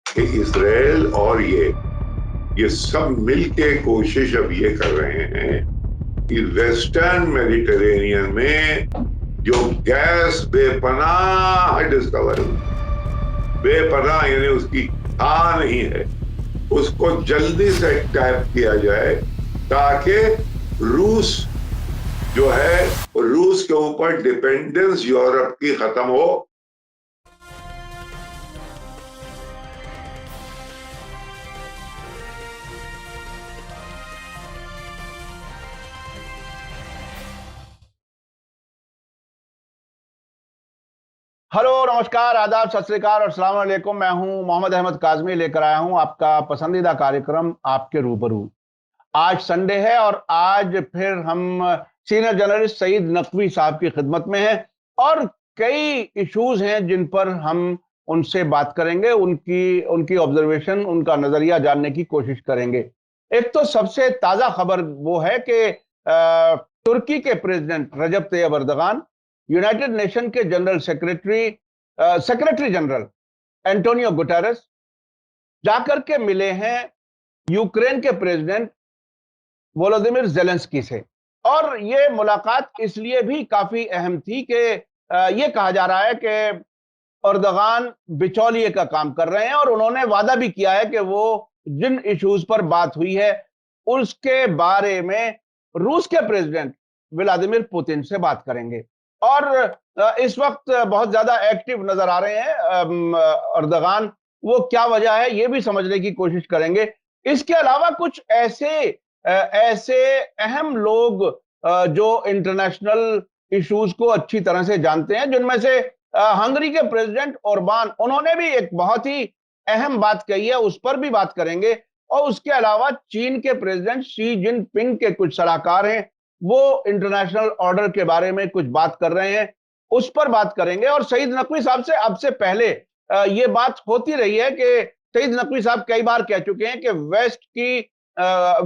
कि इसराइल और ये सब मिलके कोशिश अब ये कर रहे हैं कि वेस्टर्न मेडिटेरेनियन में जो गैस बेपनाह डिस्कवर हुई, बेपनाह यानी उसकी था नहीं है, उसको जल्दी से टैप किया जाए ताकि रूस जो है, रूस के ऊपर डिपेंडेंस यूरोप की खत्म हो। हेलो, नमस्कार, आदाब, सत श्री अकाल और अस्सलाम वालेकुम। मैं हूं मोहम्मद अहमद काज़मी, लेकर आया हूं आपका पसंदीदा कार्यक्रम आपके रूबरू। आज संडे है और आज फिर हम सीनियर जर्नलिस्ट सईद नकवी साहब की खिदमत में हैं और कई इश्यूज हैं जिन पर हम उनसे बात करेंगे, उनकी उनकी ऑब्जर्वेशन, उनका नजरिया जानने की कोशिश करेंगे। एक तो सबसे ताजा खबर वो है कि तुर्की के प्रेसिडेंट रजब तैयब अर्दगान यूनाइटेड नेशन के general secretary general Antonio Guterres जाकर के मिले हैं यूक्रेन के प्रेसिडेंट वोलोदिमिर जेलेंस्की से। और ये मुलाकात इसलिए भी काफी अहम थी कि ये कहा जा रहा है कि अर्दगान बिचौलिए का काम कर रहे हैं और उन्होंने वादा भी किया है कि वो जिन इश्यूज पर बात हुई है उसके बारे में रूस के प्रेसिडेंट व्लादिमीर पुतिन से बात करेंगे। और इस वक्त बहुत ज्यादा एक्टिव नजर आ रहे हैं अर्दगान। वो क्या वजह है ये भी समझने की कोशिश करेंगे। इसके अलावा कुछ ऐसे अहम लोग जो इंटरनेशनल इश्यूज को अच्छी तरह से जानते हैं, जिनमें से हंगरी के प्रेसिडेंट ओरबान, उन्होंने भी एक बहुत ही अहम बात कही है, उस पर भी बात करेंगे। और उसके अलावा चीन के प्रेसिडेंट शी जिनपिंग के कुछ सलाहकार हैं, वो इंटरनेशनल ऑर्डर के बारे में कुछ बात कर रहे हैं, उस पर बात करेंगे। और सईद नकवी साहब से अब से पहले ये बात होती रही है कि सईद नकवी साहब कई बार कह चुके हैं कि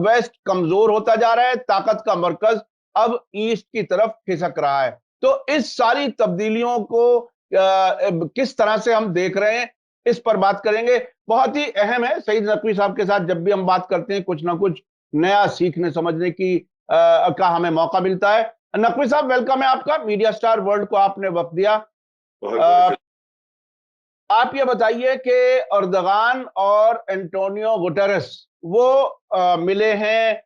वेस्ट कमजोर होता जा रहा है, ताकत का मरकज अब ईस्ट की तरफ खिसक रहा है। तो इस सारी तब्दीलियों को किस तरह से हम देख रहे हैं, इस पर बात करेंगे। बहुत ही अहम है, सईद नकवी साहब के साथ जब भी हम बात करते हैं कुछ ना कुछ नया सीखने समझने की का हमें मौका मिलता है। नकवी साहब, वेलकम है आपका। मीडिया स्टार वर्ल्ड को आपने वक्त दिया। बहुत बहुत अ, शुक्रिया। आप ये बताइए कि अर्दगान और एंटोनियो गुटेरेस वो मिले हैं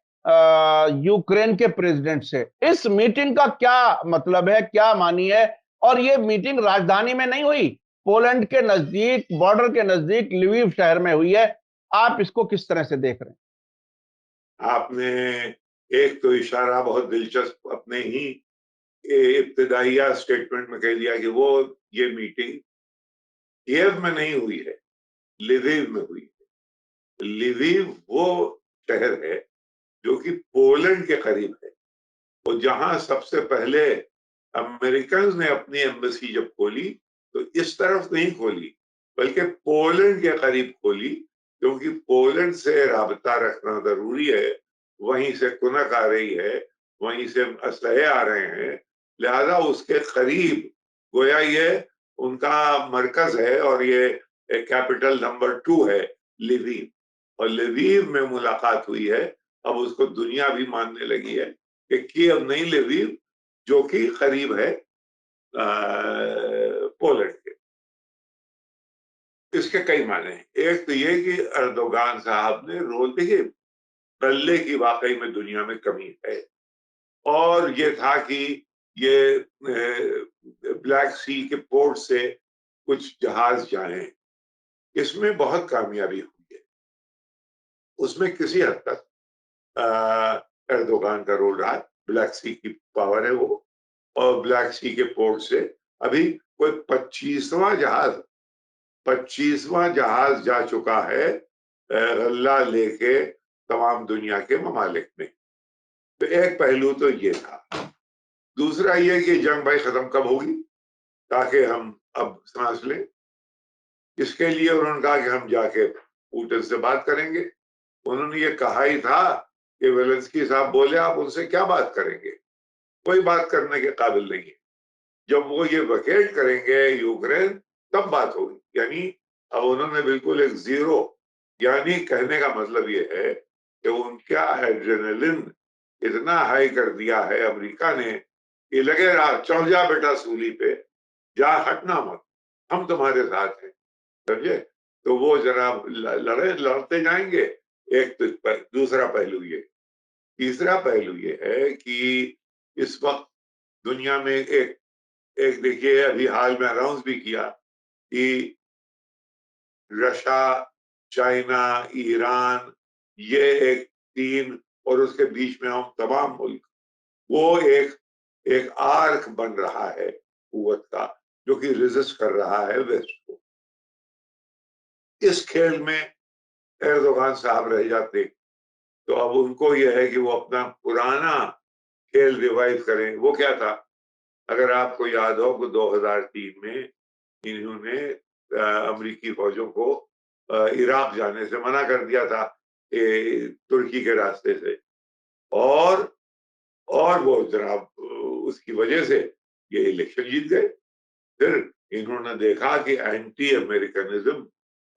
यूक्रेन के प्रेसिडेंट से। इस मीटिंग का क्या मतलब है, क्या मानी है? और ये मीटिंग राजधानी में नहीं हुई, पोलैंड के नजदीक, बॉर्डर के नजदीक लिविव शहर में हुई है। आप इसको किस तरह से देख रहे हैं? आपने एक तो इशारा बहुत दिलचस्प अपने ही इब्तदाइया स्टेटमेंट में कह दिया कि वो ये मीटिंग किएव में नहीं हुई है, लिविव में हुई है। लिविव वो शहर है जो कि पोलैंड के करीब है, और जहां सबसे पहले अमेरिकन ने अपनी एम्बेसी जब खोली तो इस तरफ नहीं खोली, बल्कि पोलैंड के करीब खोली, क्योंकि पोलैंड से राबता रखना जरूरी है। वहीं से कुनक आ रही है, वहीं से असलहे आ रहे हैं, लिहाजा उसके करीब गोया ये उनका मरकज है, और ये कैपिटल नंबर 2 है लिवीव। और लिवीव में मुलाकात हुई है। अब उसको दुनिया भी मानने लगी है कि कीव नहीं, लिवीव, जो कि करीब है पोलैंड के। इसके कई माने हैं। एक तो ये कि अर्दोगान साहब ने रोल, देखिए गल्ले की वाकई में दुनिया में कमी है, और ये था कि ये ब्लैक सी के पोर्ट से कुछ जहाज जाएं, इसमें बहुत कामयाबी हुई है। उसमें किसी हद तक एर्दोगान का रोल रहा। ब्लैक सी की पावर है वो, और ब्लैक सी के पोर्ट से अभी कोई 25वां जहाज जा चुका है गल्ला लेके तमाम दुनिया के ममालिक में। तो एक पहलू तो ये था। दूसरा ये कि जंग भाई खत्म कब होगी, ताकि हम अब सांस लें। इसके लिए उन्होंने कहा कि हम जाके पुतिन से बात करेंगे। उन्होंने ये कहा ही था कि वेलेंस्की साहब बोले आप उनसे क्या बात करेंगे, कोई बात करने के काबिल नहीं है। जब वो ये वकेट करेंगे यूक्रेन, तब बात होगी। यानी अब उन्होंने बिल्कुल एक जीरो, यानी कहने का मतलब ये है कि उनका एड्रेनलिन इतना हाई कर दिया है अमेरिका ने कि लगे रहा, चढ़ जा बेटा सूली पे, जा हटना मत, हम तुम्हारे साथ हैं, समझे। तो वो जरा लड़ते जाएंगे। एक तो दूसरा पहलू ये, तीसरा पहलू ये है कि इस वक्त दुनिया में एक एक देखिए, अभी हाल में अनाउंस भी किया कि रशिया, चाइना, ईरान, ये एक तीन, और उसके बीच में हम तमाम मुल्क, वो एक एक आर्क बन रहा है कुव्वत का, जो कि रेजिस्ट कर रहा है वेस्ट को। इस खेल में एर्दोगान साहब रह जाते तो अब उनको यह है कि वो अपना पुराना खेल रिवाइव करें। वो क्या था, अगर आपको याद हो कि 2003 में इन्होंने अमेरिकी फौजों को इराक जाने से मना कर दिया था, तुर्की के रास्ते से, और वो जनाब उसकी वजह से ये इलेक्शन जीत गए। फिर इन्होंने देखा कि एंटी अमेरिकनिज्म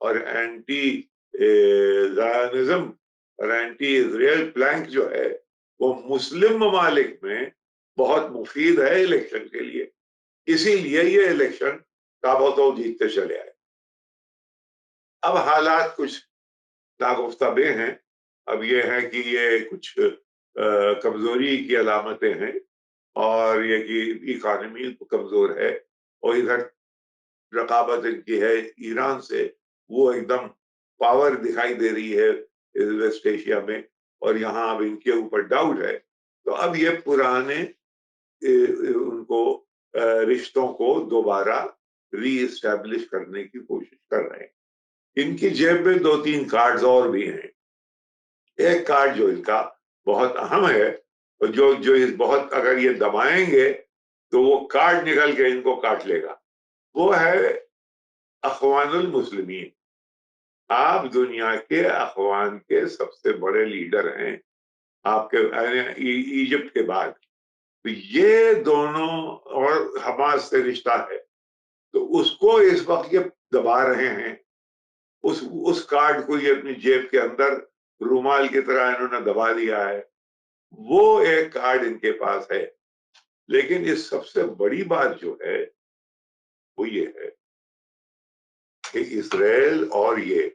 और एंटी जायनिज्म और एंटी इजराइल प्लैंक जो है वो मुस्लिम ममालिक में बहुत मुफीद है इलेक्शन के लिए, इसीलिए ये इलेक्शन ताबड़तोड़ जीतते चले आए। अब हालात कुछ नागुफ्ताबे हैं। अब ये है कि ये कुछ कमजोरी की अलामतें हैं, और ये कि इकानमी कमजोर है, और इधर रकाबत इनकी है ईरान से, वो एकदम पावर दिखाई दे रही है वेस्ट एशिया में, और यहाँ अब इनके ऊपर डाउट है। तो अब ये पुराने उनको रिश्तों को दोबारा री एस्टैब्लिश करने की कोशिश कर रहे हैं। इनकी जेब में दो तीन कार्ड्स और भी हैं। एक कार्ड जो इनका बहुत अहम है, और जो इस बहुत, अगर ये दबाएंगे तो वो कार्ड निकल के इनको काट लेगा, वो है अखवानुल मुस्लिमीन। आप दुनिया के अखवान के सबसे बड़े लीडर हैं, आपके इजिप्ट के बाद। तो ये दोनों, और हमास से रिश्ता है, तो उसको इस वक्त ये दबा रहे हैं। उस कार्ड को ये अपनी जेब के अंदर रुमाल की तरह इन्होंने दबा दिया है। वो एक कार्ड इनके पास है। लेकिन इस सबसे बड़ी बात जो है वो ये है कि इसराइल और ये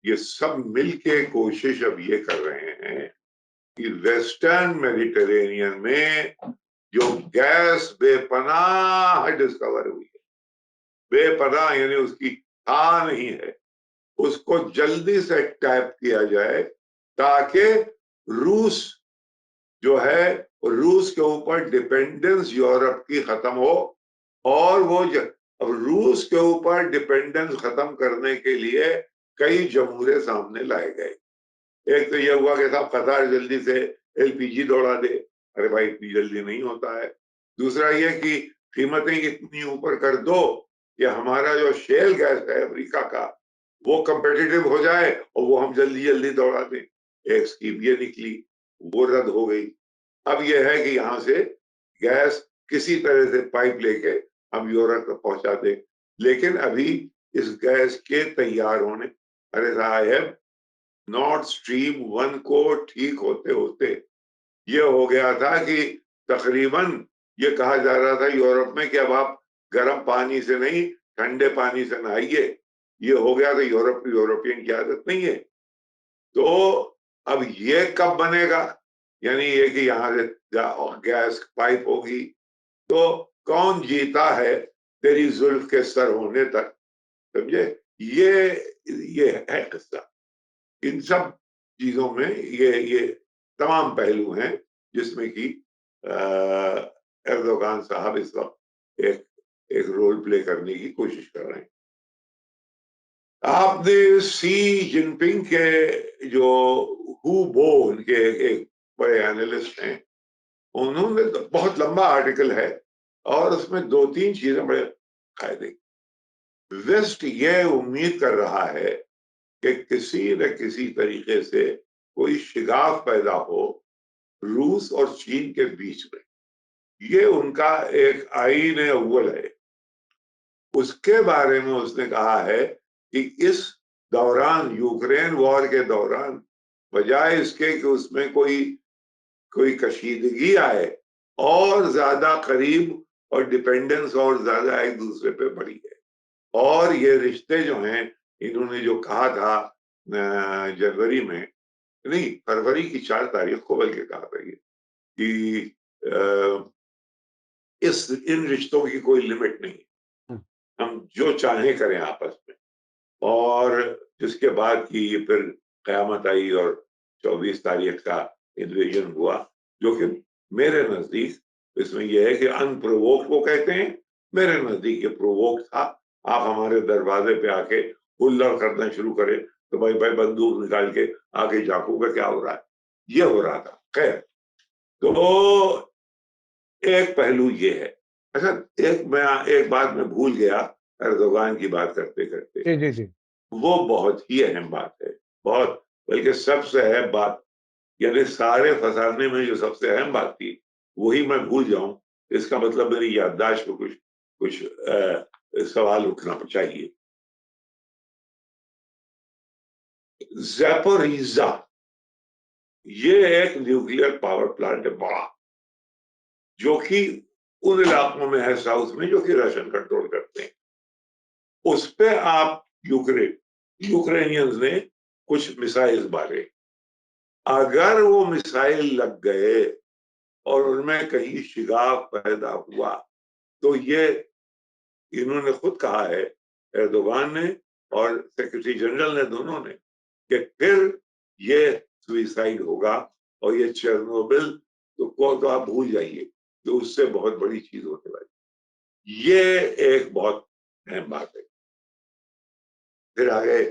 सब मिलके कोशिश अब ये कर रहे हैं कि वेस्टर्न मेडिटेरेनियन में जो गैस बेपनाह डिस्कवर हुई है, बेपनाह यानी उसकी था नहीं है, उसको जल्दी से टैप किया जाए, ताकि रूस जो है, रूस के ऊपर डिपेंडेंस यूरोप की खत्म हो। और वो अब रूस के ऊपर डिपेंडेंस खत्म करने के लिए कई जमूरे सामने लाए गए। एक तो यह हुआ कि साहब कतार जल्दी से एलपीजी दौड़ा दे। अरे भाई, इतनी जल्दी नहीं होता है। दूसरा यह कि कीमतें इतनी ऊपर कर दो कि हमारा जो शेल गैस है अमेरिका का, वो कंपेटिटिव हो जाए और वो हम जल्दी जल्दी दौड़ा दें। एक स्कीम ये निकली, वो रद्द हो गई। अब यह है कि यहां से गैस किसी तरह से पाइप लेके हम यूरोप तक पहुंचा दें। लेकिन अभी इस गैस के तैयार होने, अरे साहब, नॉर्थ स्ट्रीम 1 को ठीक होते होते ये हो गया था कि तकरीबन ये कहा जा रहा था यूरोप में कि अब आप गर्म पानी से नहीं, ठंडे पानी से नहाइए। ये हो गया तो यूरोपियन की आदत नहीं है। तो अब ये कब बनेगा, यानी ये कि यहाँ से गैस पाइप होगी, तो कौन जीता है तेरी जुल्फ के सर होने तक, समझे। ये है किस्सा। इन सब चीजों में ये तमाम पहलू हैं जिसमें कि एर्दोगान साहब इस वक्त एक एक रोल प्ले करने की कोशिश कर रहे हैं। आपने सी जिनपिंग के जो हु बो, उनके एक बड़े एनालिस्ट हैं, उन्होंने तो बहुत लंबा आर्टिकल है, और उसमें दो तीन चीजें बड़े कायदे। वेस्ट ये उम्मीद कर रहा है कि किसी न किसी तरीके से कोई शिगाफ पैदा हो रूस और चीन के बीच में। ये उनका एक आईन अव्वल है। उसके बारे में उसने कहा है कि इस दौरान, यूक्रेन वॉर के दौरान, बजाय इसके कि उसमें कोई कशीदगी आए, और ज्यादा करीब और डिपेंडेंस और ज्यादा एक दूसरे पे बढ़ी है। और ये रिश्ते जो हैं, इन्होंने जो कहा था जनवरी में, नहीं फरवरी की 4 तारीख को बल्कि कहा था ये कि इन रिश्तों की कोई लिमिट नहीं, हम जो चाहे करें आपस में। और जिसके बाद की ये फिर कयामत आई और 24 तारीख का इन्वेजन हुआ, जो कि मेरे नजदीक इसमें यह है कि अनप्रोवोक को कहते हैं, मेरे नजदीक ये प्रोवोक था। आप हमारे दरवाजे पे आके हुल्लड़ करना शुरू करें तो भाई भाई बंदूक निकाल के आगे झांकूगा क्या हो रहा है, ये हो रहा था। खैर, तो एक पहलू ये है। अच्छा, एक बात मैं भूल गया एर्दोगान की बात करते करते। जी जी जी। वो बहुत ही अहम बात है, बहुत, बल्कि सबसे अहम बात, यानी सारे फसाने में जो सबसे अहम बात थी वही मैं भूल जाऊं, इसका मतलब मेरी याददाश्त को कुछ कुछ सवाल उठना चाहिए। ज़ैपोरिज़्ज़ा, ये एक न्यूक्लियर पावर प्लांट है बड़ा, जो कि उन इलाकों में है साउथ में जो कि रशियन कंट्रोल करते हैं। उस पे आप यूक्रेनियंस ने कुछ मिसाइल मारे। अगर वो मिसाइल लग गए और उनमें कहीं शिगाफ पैदा हुआ तो ये, इन्होंने खुद कहा है, एर्दोगान ने और सेक्रेटरी जनरल ने, दोनों ने, कि फिर ये सुइसाइड होगा और ये चेरनोबिल तो आप भूल जाइए कि उससे बहुत बड़ी चीज होने वाली। ये एक बहुत अहम बात है। फिर आगे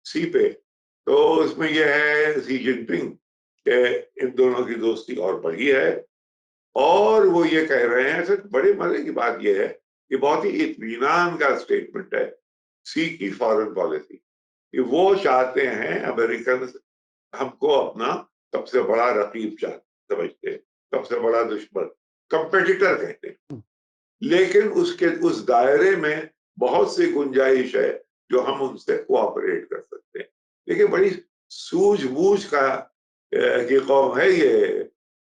सी पे, तो उसमें यह है सी जिनपिंग के इन दोनों की दोस्ती और बढ़ी है, और वो ये कह रहे हैं, सर बड़े मजे की बात ये है कि बहुत ही इत्मीनान का स्टेटमेंट है सी की फॉरेन पॉलिसी, कि वो चाहते हैं, अमेरिकन हमको अपना सबसे बड़ा रकीब समझते हैं, सबसे बड़ा दुश्मन, कंपेटिटर कहते हैं, लेकिन उसके उस दायरे में बहुत सी गुंजाइश है जो हम उनसे कोऑपरेट कर सकते हैं। देखिए, बड़ी सूझबूझ का की कौम है ये,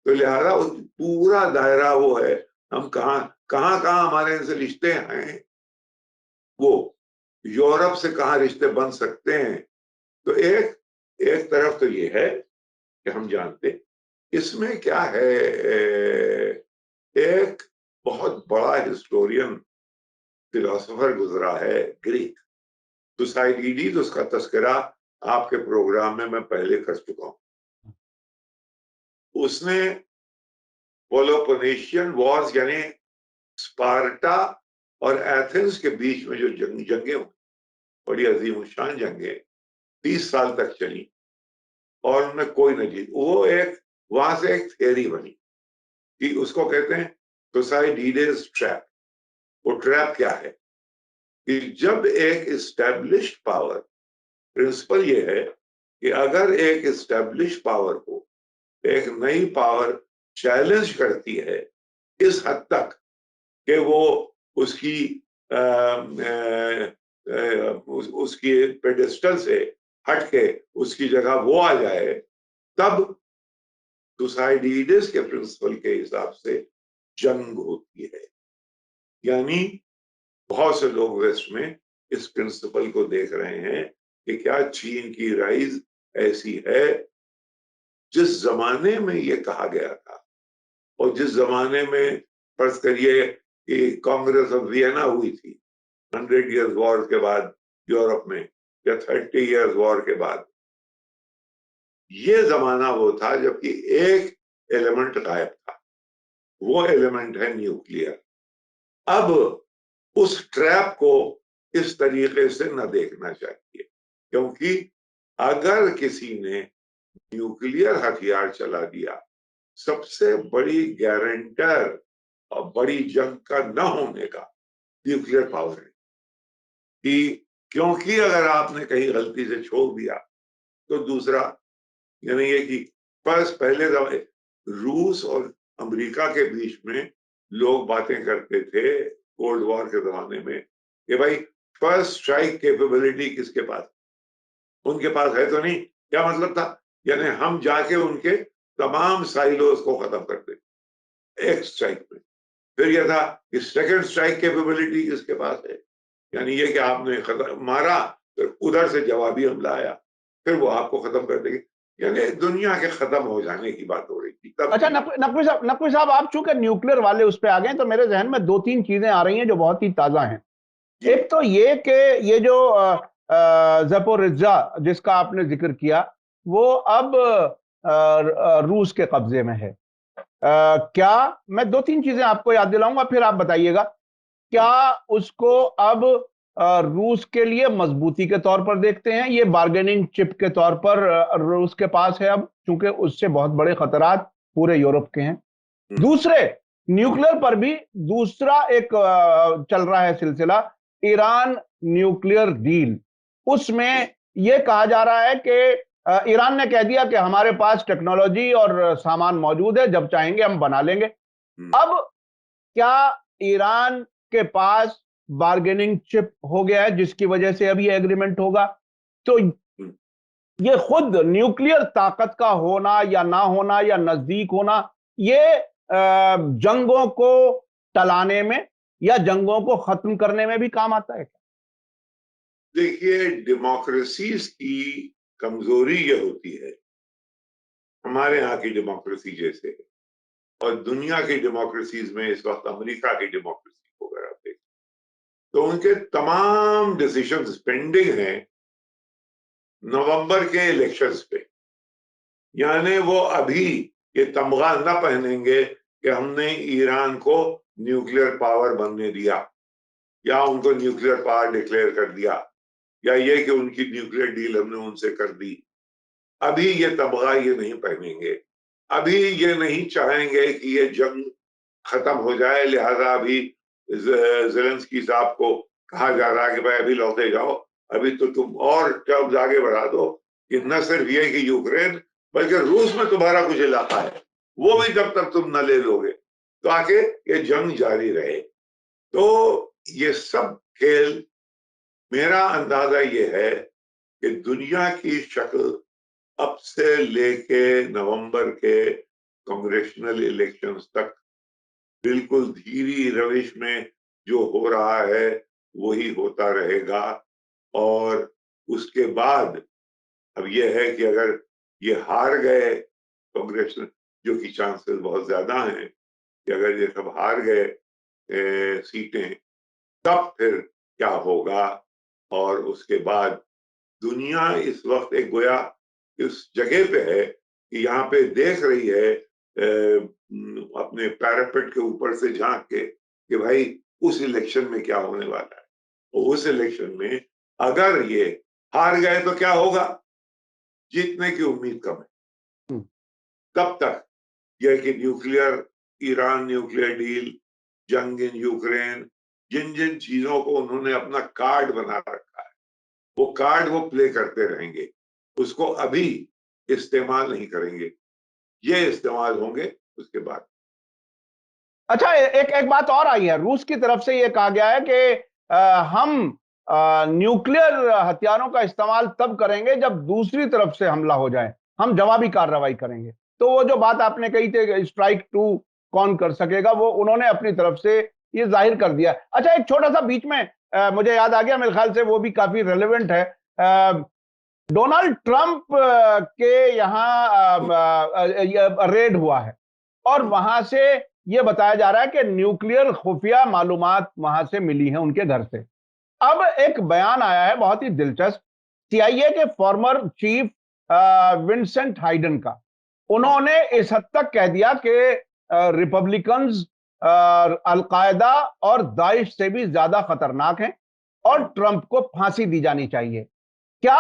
तो लिहाजा पूरा दायरा वो है, हम कहाँ कहाँ कहाँ हमारे इनसे रिश्ते हैं, वो यूरोप से कहाँ रिश्ते बन सकते हैं। तो एक एक तरफ तो ये है कि हम जानते, इसमें क्या है, एक बहुत बड़ा हिस्टोरियन फिलोसोफर गुजरा है, ग्रीक, तुसाइडीडीज, उसका तस्करा आपके प्रोग्राम में मैं पहले कर चुका हूं। उसने पेलोपोनेशियन वॉर्स, यानी स्पार्टा और एथेंस के बीच में जो जंगें हुई, बड़ी अजीम शान जंगें 30 साल तक चली और उनमें कोई न जीत, वो एक वहां से एक थियरी बनी कि उसको कहते हैं तुसाइडीडेस ट्रैप। वो ट्रैप क्या है कि जब एक इस्टेब्लिश्ड पावर, प्रिंसिपल ये है कि अगर एक इस्टेब्लिश पावर को एक नई पावर चैलेंज करती है इस हद तक कि वो उसकी उसकी पेडेस्टल से हट के उसकी जगह वो आ जाए, तब तुसाइडीडेस के प्रिंसिपल के हिसाब से जंग होती है। यानी बहुत से लोग वेस्ट में इस प्रिंसिपल को देख रहे हैं कि क्या चीन की राइज ऐसी है, जिस जमाने में ये कहा गया था और जिस जमाने में फर्ज करिए कि कांग्रेस ऑफ वियना हुई थी 100 इयर्स वॉर के बाद यूरोप में, या 30 इयर्स वॉर के बाद, ये जमाना वो था जबकि एक एलिमेंट गायब था, वो एलिमेंट है न्यूक्लियर। अब उस ट्रैप को इस तरीके से न देखना चाहिए, क्योंकि अगर किसी ने न्यूक्लियर हथियार चला दिया, सबसे बड़ी गारंटर और बड़ी जंग का न होने का न्यूक्लियर पावर है। कि क्योंकि अगर आपने कहीं गलती से छोड़ दिया तो दूसरा, यानी ये कि पहले रूस और अमेरिका के बीच में लोग बातें करते थे कोल्ड वॉर के जमाने में कि भाई फर्स्ट स्ट्राइक कैपेबिलिटी किसके पास? उनके पास है तो नहीं। क्या मतलब था? यानी हम जाके उनके तमाम साइलोस को खत्म कर दें एक स्ट्राइक में। फिर यह था कि सेकंड स्ट्राइक कैपेबिलिटी किसके पास है? यानी ये कि आपने मारा, फिर उधर से जवाबी हमला आया, फिर वो आपको खत्म कर देगी। यानी दुनिया के खत्म हो जाने की बात हो रही थी तब। अच्छा, नकवी साहब, आप चूंकि न्यूक्लियर वाले उस पे आ गए, तो मेरे जहन में दो तीन चीजें आ रही हैं जो बहुत ही ताजा हैं। एक तो ये कि ये जो ज़पोरिज़्ज़ा जिसका आपने जिक्र किया, वो अब रूस के कब्जे में है। क्या, मैं दो तीन चीजें आपको याद दिलाऊंगा, फिर आप बताइएगा, क्या उसको अब रूस के लिए मजबूती के तौर पर देखते हैं? ये बार्गेनिंग चिप के तौर पर रूस के पास है अब, क्योंकि उससे बहुत बड़े खतरात पूरे यूरोप के हैं। दूसरे, न्यूक्लियर पर भी दूसरा एक चल रहा है सिलसिला, ईरान न्यूक्लियर डील। उसमें यह कहा जा रहा है कि ईरान ने कह दिया कि हमारे पास टेक्नोलॉजी और सामान मौजूद है, जब चाहेंगे हम बना लेंगे। अब क्या ईरान के पास बार्गेनिंग चिप हो गया है जिसकी वजह से अभी एग्रीमेंट होगा? तो ये खुद न्यूक्लियर ताकत का होना या ना होना या नजदीक होना, ये जंगों को टलाने में या जंगों को खत्म करने में भी काम आता है क्या? देखिए, डेमोक्रेसीज की कमजोरी ये होती है, हमारे यहाँ की डेमोक्रेसी जैसे है और दुनिया की डेमोक्रेसीज में, इस वक्त अमेरिका की डेमोक्रेसी को अगर आप देखें तो उनके तमाम डिसीजंस पेंडिंग हैं नवंबर के इलेक्शंस पे। यानी वो अभी ये तमगा न पहनेंगे कि हमने ईरान को न्यूक्लियर पावर बनने दिया या उनको न्यूक्लियर पावर डिक्लेयर कर दिया या ये कि उनकी न्यूक्लियर डील हमने उनसे कर दी। अभी ये तमगा ये नहीं पहनेंगे, अभी ये नहीं चाहेंगे कि ये जंग खत्म हो जाए। लिहाजा अभी ज़ेलेंस्की साहब को कहा जा रहा है कि भाई अभी लौटे जाओ, अभी तो तुम और टर्म्स आगे बढ़ा दो कि न सिर्फ ये कि यूक्रेन बल्कि रूस में तुम्हारा कुछ इलाका है वो भी जब तक तुम न ले लोगे तो आके ये जंग जारी रहे। तो ये सब खेल, मेरा अंदाजा ये है कि दुनिया की शक्ल अब से लेके नवंबर के कांग्रेशनल इलेक्शंस तक बिल्कुल धीरी रविश में जो हो रहा है वही होता रहेगा। और उसके बाद अब यह है कि अगर ये हार गए कांग्रेस, जो कि चांसेस बहुत ज्यादा हैं कि अगर ये सब हार गए सीटें, तब फिर क्या होगा। और उसके बाद दुनिया इस वक्त एक गोया इस जगह पे है कि यहाँ पे देख रही है अपने पैरापेट के ऊपर से झांक के कि भाई उस इलेक्शन में क्या होने वाला है। और उस इलेक्शन में अगर ये हार गए तो क्या होगा, जीतने की उम्मीद कम है। तब तक यह कि न्यूक्लियर, ईरान न्यूक्लियर डील, जंग इन यूक्रेन, जिन जिन चीजों को उन्होंने अपना कार्ड बना रखा है वो कार्ड वो प्ले करते रहेंगे, उसको अभी इस्तेमाल नहीं करेंगे, ये इस्तेमाल होंगे उसके बाद। अच्छा, एक एक बात और आई है, रूस की तरफ से यह कहा गया है कि हम न्यूक्लियर हथियारों का इस्तेमाल तब करेंगे जब दूसरी तरफ से हमला हो जाए, हम जवाबी कार्रवाई करेंगे। तो वो जो बात आपने कही थी स्ट्राइक टू कौन कर सकेगा, वो उन्होंने अपनी तरफ से ये जाहिर कर दिया। अच्छा, एक छोटा सा बीच में मुझे याद आ गया, मेरे ख्याल से वो भी काफी रेलेवेंट है। डोनाल्ड ट्रंप के यहाँ रेड हुआ है और वहां से यह बताया जा रहा है कि न्यूक्लियर खुफिया मालूमात वहां से मिली हैं उनके घर से। अब एक बयान आया है बहुत ही दिलचस्प, सीआईए के फॉर्मर चीफ विंसेंट हाइडन का। उन्होंने इस हद तक कह दिया कि रिपब्लिकन्स अलकायदा और दाइश से भी ज्यादा खतरनाक हैं और ट्रंप को फांसी दी जानी चाहिए। क्या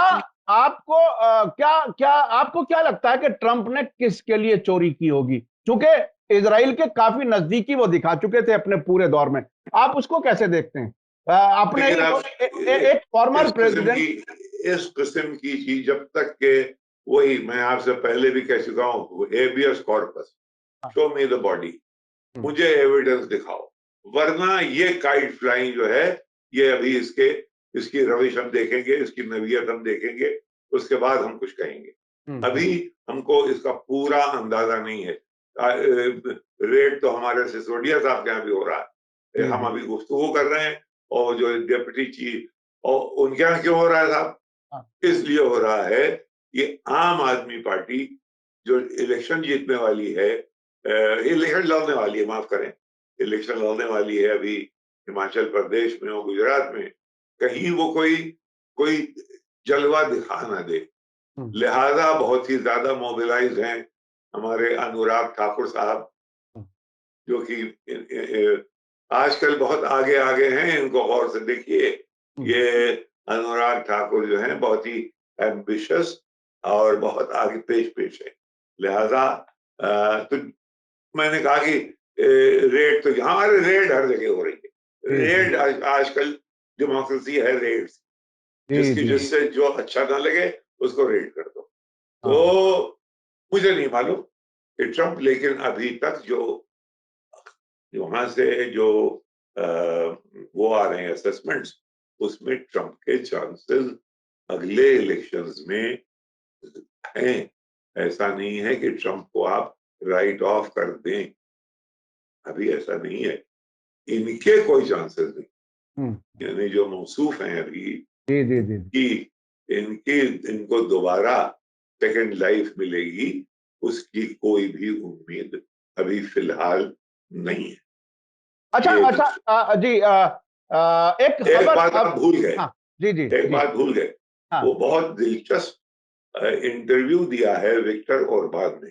आपको आपको क्या लगता है कि ट्रंप ने किसके लिए चोरी की होगी? क्योंकि इजराइल के काफी नजदीकी वो दिखा चुके थे अपने पूरे दौर में, आप उसको कैसे देखते हैं? अपने एक फॉर्मर प्रेसिडेंट इस किस्म की चीज जब तक के, वही मैं आपसे पहले भी कह चुका हूं, habeas corpus, show me the body, मुझे एविडेंस दिखाओ, वरना ये काइट फ्लाइंग जो है ये अभी इसके इसकी रविश हम देखेंगे, इसकी नवीयत हम देखेंगे, उसके बाद हम कुछ कहेंगे। अभी हमको इसका पूरा अंदाजा नहीं है। रेड तो हमारे सिसोदिया साहब के यहाँ भी हो रहा है, हम अभी गुफ्तगू कर रहे हैं, और जो डिप्टी चीफ और उनके यहाँ क्यों हो रहा है साहब? इसलिए हो रहा है कि आम आदमी पार्टी जो इलेक्शन जीतने वाली है, इलेक्शन लड़ने वाली है, माफ करें, इलेक्शन लड़ने वाली है अभी हिमाचल प्रदेश में और गुजरात में, कहीं वो कोई जलवा दिखा ना दे, लिहाजा बहुत ही ज्यादा मोबिलाइज हैं हमारे अनुराग ठाकुर साहब, जो कि आजकल बहुत आगे आगे हैं, इनको गौर से देखिए। ये अनुराग ठाकुर जो हैं बहुत ही एम्बिशियस और बहुत आगे पेश है, लिहाजा तो मैंने कहा कि रेड तो हमारे रेड हर जगह हो रही है। रेड आजकल डेमोक्रेसी है, रेड, जिससे जो अच्छा ना लगे उसको रेड कर दो। तो मुझे नहीं मालूम कि ट्रंप, लेकिन अभी तक जो वहां से जो वो आ रहे हैं असेसमेंट्स, उसमें ट्रंप के चांसेस अगले इलेक्शंस में हैं। ऐसा नहीं है कि ट्रंप को आप राइट ऑफ कर दें, अभी ऐसा नहीं है, इनके कोई चांसेस नहीं, यानी जो मौसूफ हैं अभी कि इनको दोबारा सेकंड लाइफ मिलेगी, उसकी कोई भी उम्मीद अभी फिलहाल नहीं है। अच्छा जी, एक बात आप भूल गए, एक बात भूल गए, वो बहुत दिलचस्प इंटरव्यू दिया है विक्टर ओरबान ने।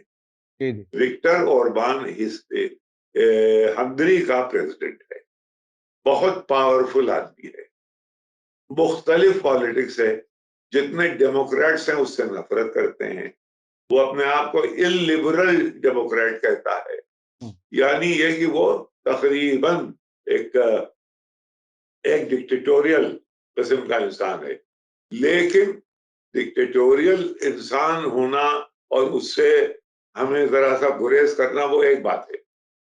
विक्टर ओरबान हंगरी का प्रेसिडेंट है, बहुत पावरफुल आदमी है, मुख्तलिफ पॉलिटिक्स है, जितने डेमोक्रेट्स हैं उससे नफरत करते हैं, वो अपने आप को इलिबरल डेमोक्रेट कहता है, यानी ये कि वो तकरीबन एक डिक्टेटोरियल किस्म का इंसान है। लेकिन डिक्टेटोरियल इंसान होना और उससे हमें जरा सा गुरेज करना वो एक बात है,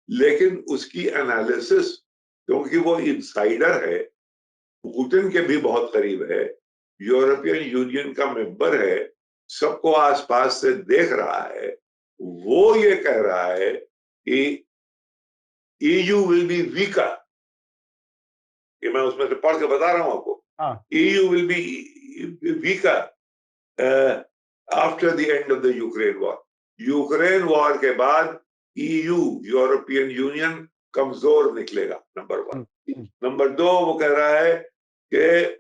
लेकिन उसकी एनालिसिस, क्योंकि वो इनसाइडर है, पुतिन के भी बहुत करीब है, यूरोपियन यूनियन का मेंबर है, सबको आसपास से देख रहा है, वो ये कह रहा है कि EU विल बी वीकर, ये मैं उसमें से पढ़ के बता रहा हूं आपको, EU will be weaker after the end of the Ukraine war. Ukraine war के बाद EU, यूरोपियन यूनियन, कमजोर निकलेगा, नंबर 1। नंबर 2, वो कह रहा है कि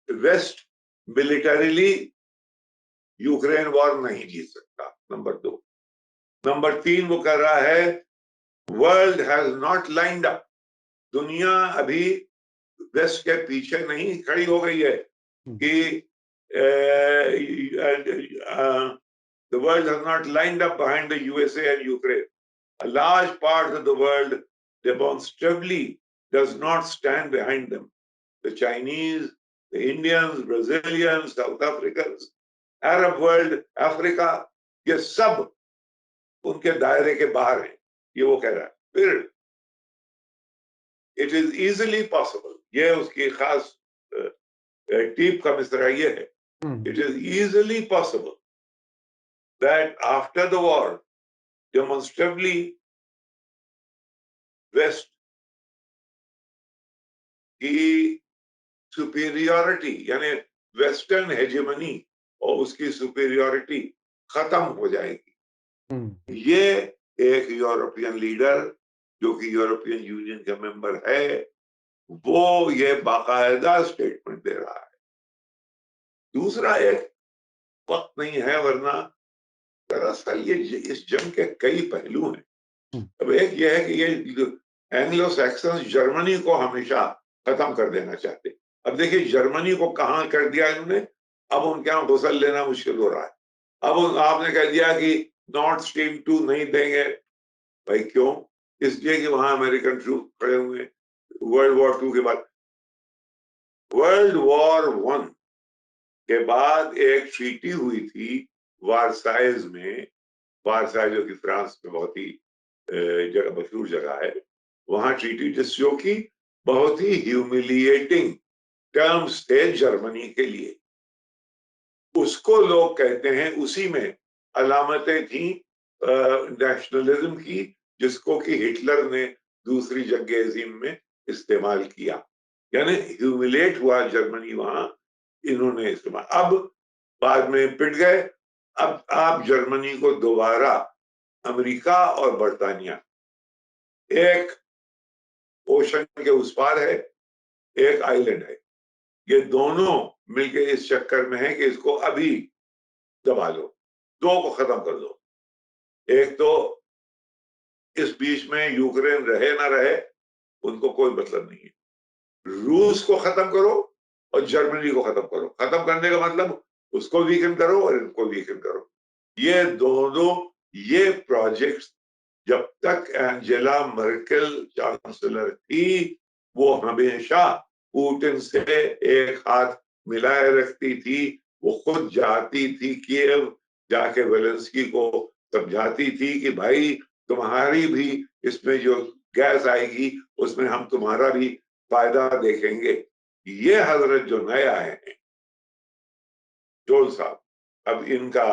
वेस्ट मिलिटरीली यूक्रेन वॉर नहीं जीत सकता, नंबर 2। नंबर 3, वो कह रहा है world has not lined up, दुनिया अभी वेस्ट के पीछे नहीं खड़ी हो गई है कि the world has not lined up behind the USA and Ukraine. A large part of the world demonstrably does not stand behind them. The Chinese, the Indians, Brazilians, South Africans, Arab world, Africa, ये सब उनके दायरे के बाहर हैं, ये वो कह रहा है। फिर it is easily possible, ये उसकी खास टीप का मिसरा ये है, it is easily possible that after the war, demonstrably West की सुपीरियरिटी, यानी वेस्टर्न हेजेमनी और उसकी सुपीरियरिटी खत्म हो जाएगी। ये एक यूरोपियन लीडर जो कि यूरोपियन यूनियन का मेंबर है, वो ये बाकायदा स्टेटमेंट दे रहा है। दूसरा, एक वक्त नहीं है, वरना दरअसल ये इस जंग के कई पहलू हैं। अब एक ये है कि ये एंग्लो सैक्सन जर्मनी को हमेशा खत्म कर देना चाहते। अब देखिए जर्मनी को कहां कर दिया इन्होंने, अब उनके यहाँ घुसल लेना मुश्किल हो रहा है। अब आपने कह दिया कि नॉर्थ स्ट्रीम 2 नहीं देंगे, भाई क्यों? इसलिए कि वहां अमेरिकन ट्रूप खड़े हुए हैं। वर्ल्ड वॉर 2 के बाद, वर्ल्ड वॉर 1 के बाद एक ट्रीटी हुई थी वारसाइज में, वारसाइज जो कि फ्रांस में बहुत ही जगह मशहूर जगह है, वहां ट्रीटी जो की बहुत ही ह्यूमिलिएटिंग टर्म्स थे जर्मनी के लिए, उसको लोग कहते हैं, उसी में अलामतें थी नेशनलिज्म की, जिसको कि हिटलर ने दूसरी जंग अजीम में इस्तेमाल किया, यानी ह्यूमिलेट हुआ जर्मनी वहां, इन्होंने इस्तेमाल। अब बाद में पिट गए। अब आप जर्मनी को दोबारा, अमेरिका और बरतानिया, एक ओशन के उस पार है, एक आइलैंड है, ये दोनों मिलके इस चक्कर में है कि इसको अभी दबा लो, दो को खत्म कर दो। एक तो इस बीच में यूक्रेन रहे ना रहे उनको कोई मतलब नहीं है। रूस को खत्म करो और जर्मनी को खत्म करो। खत्म करने का मतलब उसको वीकन करो और इनको वीकन करो। ये दोनों ये प्रोजेक्ट्स जब तक एंजेला मर्केल चांसलर थी, वो हमेशा पुतिन से एक हाथ मिलाए रखती थी। वो खुद जाती थी कीव, जाके वेलेंस्की को समझाती थी कि भाई तुम्हारी भी इसमें जो गैस आएगी उसमें हम तुम्हारा भी फायदा देखेंगे। ये हजरत जो नए आए हैं जोल साहब, अब इनका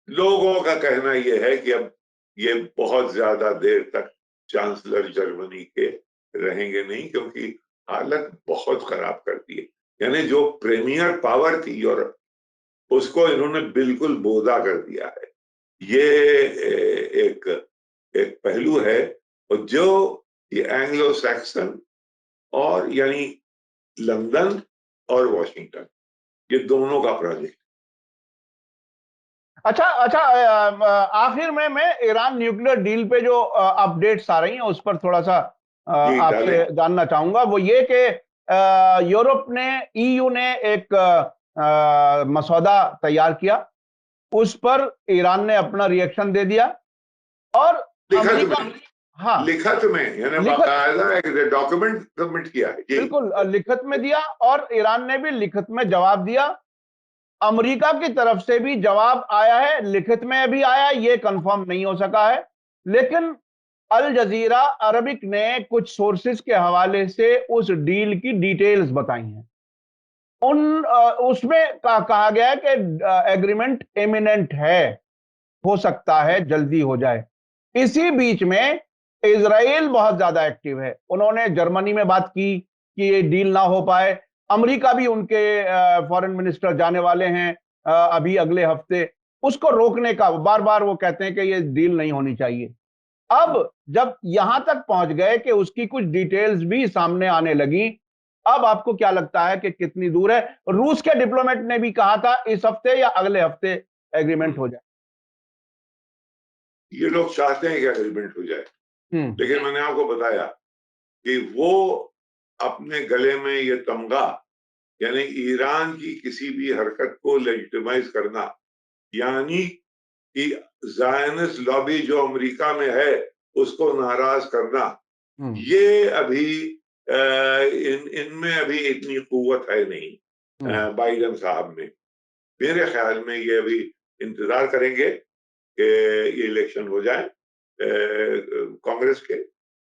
लोगों का कहना यह है कि अब ये बहुत ज्यादा देर तक चांसलर जर्मनी के रहेंगे नहीं, क्योंकि हालत बहुत खराब कर दी है। यानी जो प्रीमियर पावर थी यूरोप, उसको इन्होंने बिल्कुल बोधा कर दिया है। ये एक एक पहलू है। और जो ये एंग्लो सैक्सन और यानी लंदन और वॉशिंगटन, ये दोनों का प्रोजेक्ट। अच्छा अच्छा, आखिर में मैं ईरान न्यूक्लियर डील पे जो अपडेट्स आ रही हैं उस पर थोड़ा सा आपसे जानना चाहूंगा। वो ये कि यूरोप ने, ईयू ने एक मसौदा तैयार किया, उस पर ईरान ने अपना रिएक्शन दे दिया और अमेरिका, हाँ लिखत में, यानी बाकायदा एक डॉक्यूमेंट सबमिट किया है। बिल्कुल लिखत में दिया और ईरान ने भी लिखत में जवाब दिया। अमेरिका की तरफ से भी जवाब आया है, लिखित में भी आया, ये कंफर्म नहीं हो सका है। लेकिन अल जजीरा अरबिक ने कुछ सोर्सेज के हवाले से उस डील की डिटेल्स बताई हैं। उसमें कहा गया है कि एग्रीमेंट इमिनेंट है, हो सकता है जल्दी हो जाए। इसी बीच में इजराइल बहुत ज्यादा एक्टिव है। उन्होंने जर्मनी में बात की कि ये डील ना हो पाए। अमेरिका भी, उनके फॉरेन मिनिस्टर जाने वाले हैं अभी अगले हफ्ते, उसको रोकने का बार बार वो कहते हैं कि ये डील नहीं होनी चाहिए। अब जब यहां तक पहुंच गए कि उसकी कुछ डिटेल्स भी सामने आने लगी, अब आपको क्या लगता है कि कितनी दूर है? रूस के डिप्लोमेट ने भी कहा था इस हफ्ते या अगले हफ्ते एग्रीमेंट हो जाए। ये लोग चाहते हैं कि एग्रीमेंट हो जाए, लेकिन मैंने आपको बताया कि वो अपने गले में ये तमगा, यानी ईरान की किसी भी हरकत को लेजिटिमाइज करना, यानी कि ज़ायनिस्ट लॉबी जो अमेरिका में है उसको नाराज करना, ये अभी इनमें अभी इतनी कुव्वत है नहीं बाइडेन साहब में। मेरे ख्याल में ये अभी इंतजार करेंगे कि ये इलेक्शन हो जाए कांग्रेस के,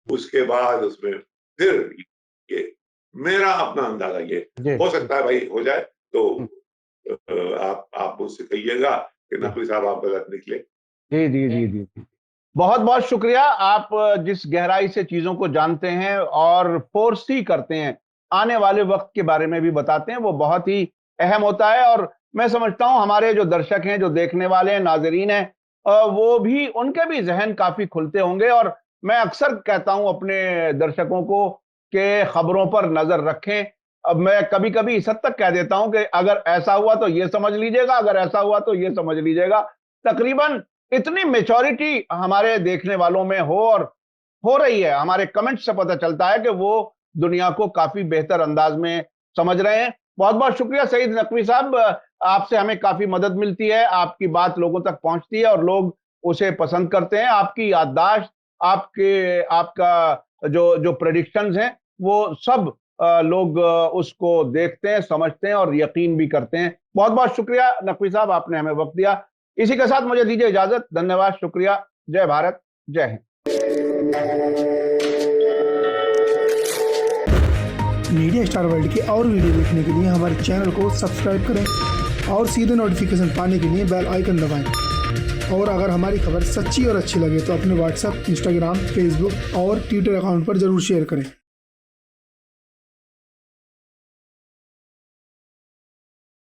उसके बाद उसमें फिर ये मेरा अपना अंदाजा ये हो सकता है भाई हो जाए। तो आप मुझसे कहिएगा कि नकवी साहब आप गलत निकले। जी जी जी जी, बहुत बहुत शुक्रिया। आप जिस गहराई से चीजों को जानते हैं और फोर्सी करते हैं, आने वाले वक्त के बारे में भी बताते हैं, वो बहुत ही अहम होता है। और मैं समझता हूं हमारे जो दर्शक हैं, जो देखने वाले हैं, नाजरीन हैं, वो भी, उनके भी जहन काफी खुलते होंगे। और मैं अक्सर कहता हूं अपने दर्शकों को कि खबरों पर नजर रखें। अब मैं कभी कभी इस हद तक कह देता हूं कि अगर ऐसा हुआ तो ये समझ लीजिएगा, अगर ऐसा हुआ तो ये समझ लीजिएगा। तकरीबन इतनी मेच्योरिटी हमारे देखने वालों में हो, और हो रही है, हमारे कमेंट्स से पता चलता है कि वो दुनिया को काफी बेहतर अंदाज में समझ रहे हैं। बहुत बहुत शुक्रिया सईद नकवी साहब, आपसे हमें काफी मदद मिलती है, आपकी बात लोगों तक पहुंचती है और लोग उसे पसंद करते हैं। आपकी याददाश्त, आपका जो प्रेडिक्शंस हैं, वो सब लोग उसको देखते हैं, समझते हैं और यकीन भी करते हैं। बहुत बहुत शुक्रिया नकवी साहब, आपने हमें वक्त दिया। इसी के साथ मुझे दीजिए इजाजत। धन्यवाद, शुक्रिया। जय भारत, जय हिंद। मीडिया स्टार वर्ल्ड के और वीडियो देखने के लिए हमारे चैनल को सब्सक्राइब करें और सीधे नोटिफिकेशन पाने के लिए बेल आइकन दबाएं। और अगर हमारी खबर सच्ची और अच्छी लगे तो अपने व्हाट्सएप, इंस्टाग्राम, फेसबुक और ट्विटर अकाउंट पर जरूर शेयर करें।